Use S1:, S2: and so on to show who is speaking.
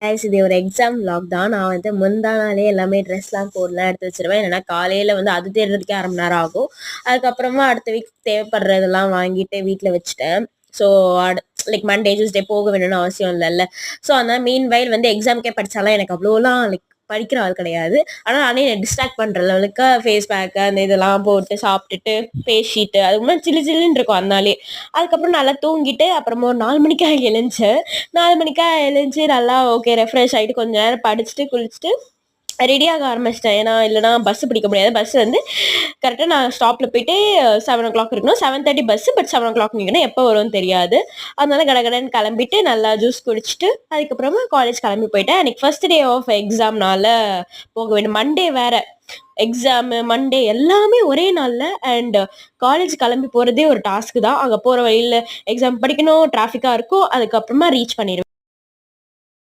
S1: Guys இது ஒரு exam vlog தான். நான் வந்து முந்தா நாளே எல்லாமே ட்ரெஸ்லாம் கோட்லாம் எடுத்து வச்சிருவேன். ஏன்னா காலையில வந்து அது தேடுறதுக்கே 1/2 மணி நேரம் ஆகும். அதுக்கப்புறமா அடுத்த வீக் தேவைப்படுறதெல்லாம் வாங்கிட்டு வீட்டில் வச்சுட்டேன். ஸோ லைக் மண்டே டியூஸ்டே போக வேணும்னு அவசியம் இல்லைல்ல. ஸோ அதனால மீன் வயல் வந்து எக்ஸாம்க்கே படிச்சாலாம் எனக்கு அவ்வளோலாம் லைக் படிக்கிற ஆள் கிடையாது. ஆனால் நானே டிஸ்ட்ராக்ட் பண்ற லெவலுக்கு ஃபேஸ் பேக்கு அந்த இதெல்லாம் போட்டு சாப்பிட்டுட்டு பேசிட்டு அது மாதிரி சில்லு சில்லுன்னு இருக்கும் அதனாலே. அதுக்கப்புறம் நல்லா தூங்கிட்டு அப்புறமா ஒரு 4 மணிக்காக எழுந்தேன். 4 மணிக்கா எழுந்துச்சு நல்லா ஓகே ரெஃப்ரெஷ் ஆகிட்டு கொஞ்சம் நேரம் படிச்சுட்டு குளிச்சுட்டு ரெடியாக ஆரம்பிச்சிட்டேன். ஏன்னா இல்லைனா பஸ் பிடிக்க முடியாது. பஸ் வந்து கரெக்டாக நான் ஸ்டாப்பில் போயிட்டு 7:00 இருக்கணும். 7:30 பஸ்ஸு. பட் 7:00 நிற்கணும். எப்போ வரும்னு தெரியாது. அதனால கடகடன்னு கிளம்பிட்டு நல்லா ஜூஸ் குடிச்சிட்டு அதுக்கப்புறமா காலேஜ் கிளம்பி போயிட்டேன். எனக்கு ஃபர்ஸ்ட் டே ஆஃப் எக்ஸாம்னால போக வேண்டும். மண்டே வேற எக்ஸாமு மண்டே எல்லாமே ஒரே நாளில். அண்ட் காலேஜ் கிளம்பி போகிறதே ஒரு டாஸ்க்கு தான். அங்கே போகிற வழியில் எக்ஸாம் படிக்கணும், டிராஃபிக்காக இருக்கும். அதுக்கப்புறமா ரீச் பண்ணிடுவேன்.